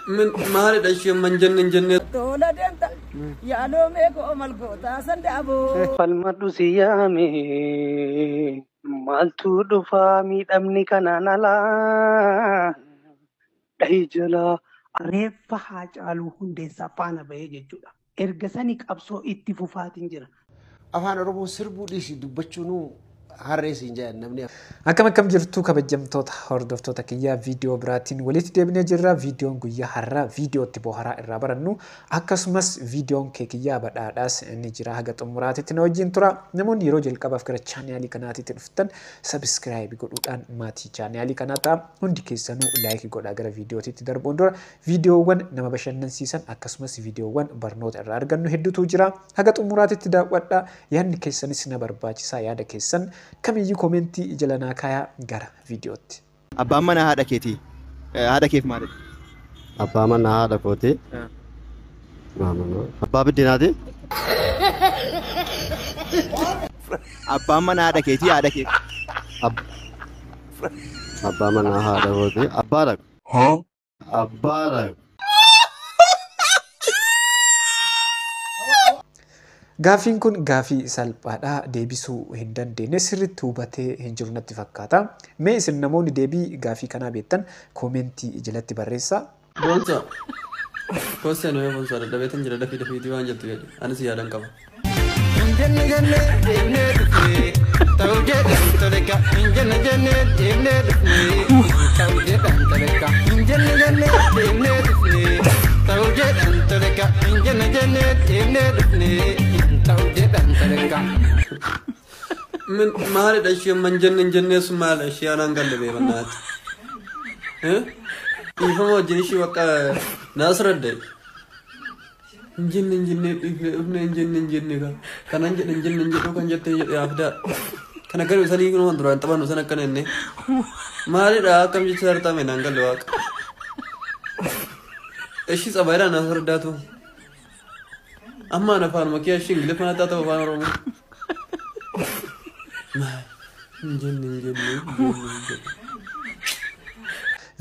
من مارد أشياء من جنة تولا دمتا يا لو ميكو أمال كوتا سندابو فالمدو سيامي مالتو دفامي أمني كنانا لا دهيجلا أريفا حاج علو هندي سابانا بيجي جودا إرغسانيك أبسو اتفوفاتين جرا أفان أروبو سربو ديسي دبچونو harrees hin jaan namni akkam jirtu kabajamtoota hordoftoota kiyyaa viidiyoo biraatiin walitti deebinee jirra. Viidiyoon guyyaa har'aa viidiyootti boharaa irraa barannu akkasumas viidiyoon kiyyaa badhaadhaas inni jira haga xumuraatitti na wajjin tura. Namoonni yeroo jalqabaaf gara chaanaalii kanaatitti dhuftan subscribe godhuudhaan maatii chaanaalii kanaa ta'a. Hundi keessanuu like godhaa gara viidiyootitti darbuun dura viidiyoowwan nama bashannansiisan akkasumas viidiyoowwan barnoota irraa argannu hedduutu jira. Haga xumuraatitti daawwadhaa. Yaadni keessanis na barbaachisaa yaada keessan kamiyyuu komentii jalanaa kaayaa gara viidiyootti. Abbaan mana haadha keetii haadha keef maalidha? Abbaa mana haadha kooti. Abbaa biddeenaati? Abbaan mana haadha keetii haadha keef? Abbaa mana haadha kooti. Abbaa dhaq. Abbaa dhaq. Gaafiin kun gaafii salphaadha deebisuu hin dandeenye sirriitti hubatee hin jiru natti fakkaata. Mee isin namoonni deebii gaafii kanaa beektan komentii jalatti barreessaa. Bonsa Koosee noo bonsa adda beekan jira dafii waan jettu jedhe anis yaadan qaba. من مارد أشياء من جنة سمال أشياء نانقل بيه بنات يفهموا جنشي وقع ناصر الدين جنة كان جنة كان جت يابدا كان كانوا سني يكونوا هندران طبعا وسنا كان إني مارد كم جت سرتا من نانقل واق إيش سبايرا ناصر داتو أما أنا فاهم كيا شيء لفنا تاتو فاهم رومو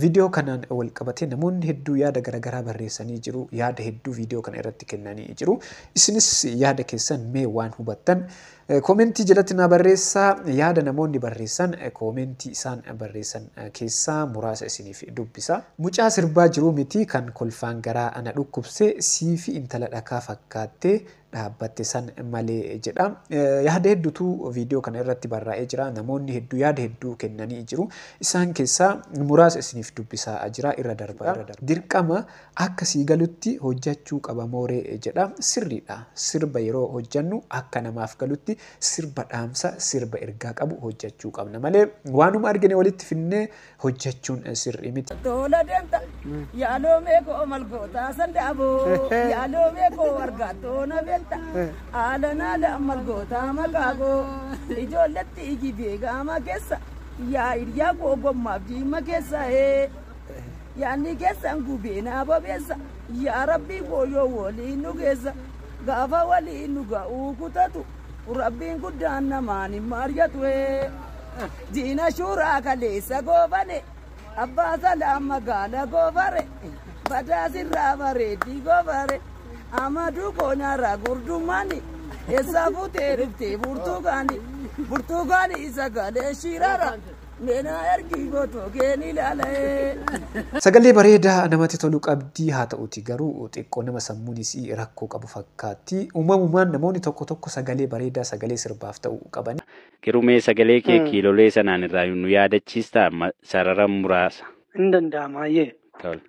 Viidiyoo kanaan wal qabatee namoonni hedduu yaada garaagaraa barreessanii jiru. Yaada hedduu viidiyoo kana irratti kennanii jiru. Isinis yaada keessan mee waan hubattan komentii jalatti na barreessaa. Yaada namoonni barreessan komentii isaan barreessan keessaa muraasa isiniif dubbisa. Mucaa sirbaa jiru miti kan kolfaan garaa ana dhukkubse siifi intala dhakaa fakkaattee dhaabbatte san malee jedha. Yaada hedduutu viidiyoo kana irratti barraa'ee jira. Namoonni hedduu yaada hedduu kennanii jiru. Isaan keessaa muraasa isiniif dubbisaa jira irra darbaa. Dirqama akka sii galutti hojjechuu qaba mooree jedha. Sirriidha. Sirba yeroo hojjannu akka namaaf galutti sirba dhaamsa sirba ergaa qabu hojjechuu qabna malee waanuma argine walitti finnee hojjechuun sirrii miti. Tola demta yaaloo meekoo omal gootaa sandaaboo yaaloo meekoo wargaa toona beelta aalanaa amal gootaa makaagoo ijoolletti iji beekamaa keessa yaa hiriyaa koo gommaaf diima keessa yaanni keessan gubee naa bobeessa yaa rabbii koo yoo waliin nu geessa gaafa waliin nu ga'uu kutatu. Rabbiin guddaan namaan hin mari'atu diina shuuraa kaleessa goofane abbaa salaa magaala goofare badaasirraa bareeddii goofare amaduu koonyaarraa gurdummaani eessaa fuutee dhuftee burtukaani isa galee shiraara meenaa ergii gootoo keen ilaalee. Sagalee bareedaa namatti tolu qabdii haa ta'uti garuu xiqqoo nama sammuun isii rakkoo qabu fakkaatti. Uumamumaan namoonni tokko sagalee bareedaa sagalee sirbaaf ta'uu qaban. Kirumee sagalee kee kiilolee sanaan irraa nu yaadachiistaa sarara muraasa. Hin danda'amaayyee. Tol.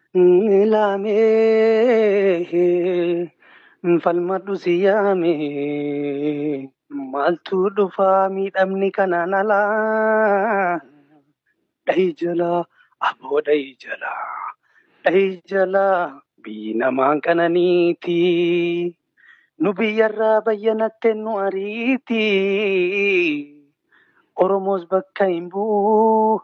Nilaamee falmadhu siyaamee maaltu dhufaa miidhamni kanaan alaa. Dhahi jalaa aboo dhahi jalaa biyyi namaan qananiiti nu biyyarraa bayyanatte nu ariiti Oromoos bakka hin bu'u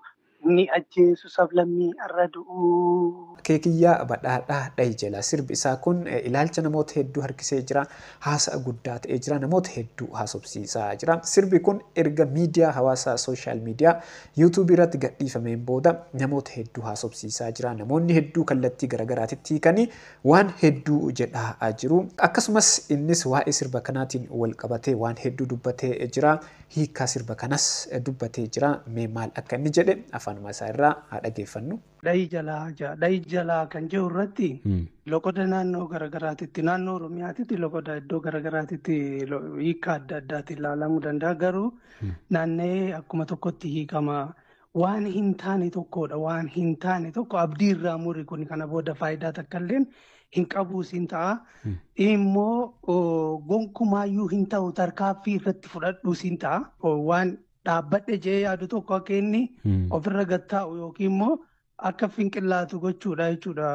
Ni ajjeesu sablammii irra du'u. Keekiyyaa badhaadhaa dhahi jala sirbi isaa kun ilaalcha namoota hedduu harkisee jira. Haasa'a guddaa ta'ee jira. Namoota hedduu haasofsiisaa jira. Sirbi kun erga miidiyaa hawaasaa sooshaal miidiyaa yuutuubii irratti gadhiifameen booda namoota hedduu haasofsiisaa jira. Namoonni hedduu kallattii garaagaraatitti hiikanii waan hedduu jedhaa jiru. Akkasumas innis waa'ee sirba kanaatiin wal qabatee waan hedduu dubbatee jira. Hiikaa sirba kanas dubbatee jira. Mee maal akka inni jedhe afaanuma isaa irraa haa dhageeffannu. Dhahi jalaa kan jiru irratti loqoda naannoo garaagaraatitti naannoo Oromiyaatitti loqoda iddoo garaagaraatitti hiika adda addaatti ilaalamuu danda'a. Garuu naanna'ee akkuma tokkotti hiikama. Waan hin taane tokkodha. Waan hin taane tokko abdii irraa muri kun kana booda faayidaa takka illee hin qabu siin ta'a. Immoo gonkumaayyuu hin ta'u tarkaaffii irratti fudhadhu siin ta'a. Waan dhaabbadhe jee yaadu tokko akka inni ofirra gattaa'u yookiin immoo akka finqillaatu gochuudha jechuudha.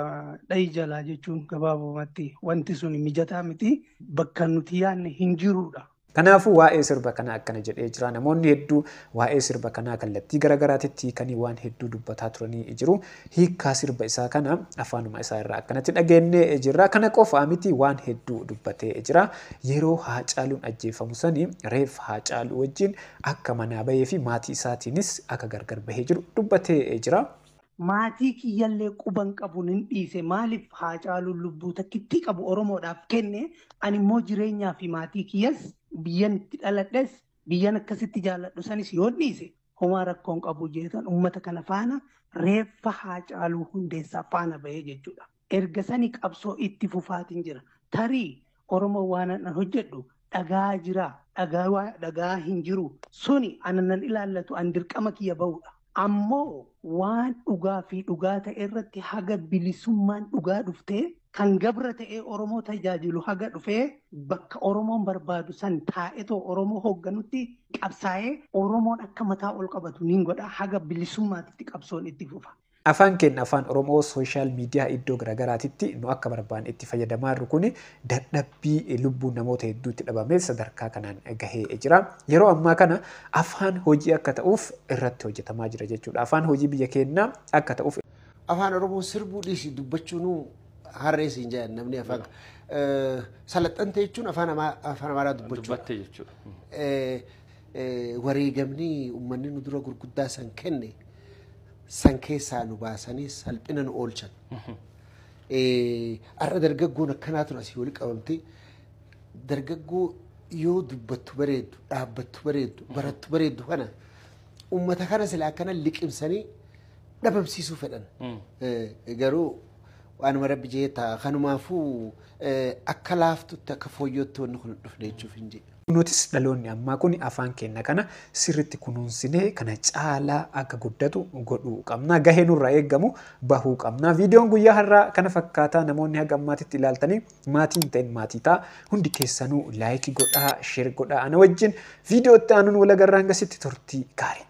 Dhahi jalaa jechuun gabaabumatti wanti sun mijataa miti bakka nuti yaadne hin jirudha. Kanaafuu waa'ee sirba kanaa akkana jedhee jira. Namoonni hedduu waa'ee sirba kanaa kallattii garaagaraatitti hiikanii waan hedduu dubbataa turanii jiru. Hiikaa sirba isaa kana afaanuma isaa irraa akkanatti dhageenyee jirra. Kana qofaa miti waan hedduu dubbatee jira. Yeroo Haacaaluun ajjeefamu sanii reeffa Haacaaluu wajjin akka manaa bahee fi maatii isaatiinis akka gargar bahee jiru dubbatee jira. Maatii kiyyallee quban qabuun hin dhiise maaliif Haacaaluun lubbuu takkitti qabu Oromoodhaaf kenne ani immoo jireenyaa fi maatii kiyyas biyyan itti dhaladhes biyyan akkasitti jaalladhu sanis yoo dhiise homaa rakkoon qabu jeetan uummata kana faana reeffa Haacaaluu Hundeessaa faana bahee jechuudha. Erga sanii qabsoo itti fufaatiin jira. Tarii Oromoo waan an hojjedhu dhagaa jira. Dhagaa hin jiru. Suni anan ilaallatu an dirqama kiyya bahudha. Ammoo waan dhugaa fi dhugaa ta'e irratti haga bilisummaan dhugaa dhuftee kan gabra ta'ee Oromoo tajaajilu haga dhufee bakka Oromoon barbaadu san taa'etoo Oromoo hoogganutti qabsaa'ee Oromoon akka mataa ol qabatu niin godha haga bilisummaatitti qabsoon itti fufa. Afaan keenya afaan Oromoo sooshaal miidiyaa iddoo garaagaraatitti nu akka barbaan itti fayyadamaa jirru kun dadhabbii lubbuun namoota hedduutti dhabamee sadarkaa kanaan gahee jira. Yeroo ammaa kana afaan hojii akka ta'uuf irratti hojjetamaa jira jechuudha. Afaan hojii biyya keenyaa akka ta'uuf. Afaan Oromoo sirbuu dhiisi dubbachuun harree siin jedhan namni afaan salaxxante jechuun afaan Amaaraa dubbachuu jechuudha. Wareegamni uummanni nu dura gurguddaa san kenne. San keessaa nu baasanii salphina nu oolchan. Har'a dargaggoon akkanaatu asii wali qabamte dargaggoo yoo dubbattu bareeddu, dhaabbattu bareeddu, barattu bareeddu kana uummata kana sila akkana liqimsanii dhabamsiisuu fedhan. Garuu waanuma rabbi jeetaa kanumaafuu akka laaftutti akka fooyyootti wanni kun dhufne jechuuf hin jedhu. Nutis dhaloonni ammaa kun afaan keenya kana sirriitti kunuunsinee kana caalaa akka guddatu godhuu qabna. Gahee nurraa eeggamu bahuu qabna. Viidiyoon guyyaa har'aa kana fakkaataa namoonni haga ammaatitti ilaaltanii maatiin ta'in maatii ta'a. Hundi keessanuu laayikii godhaa, sheer godhaa. Ana wajjin viidiyoo itti aanuun wal agarraa hangasitti turtii gaarii.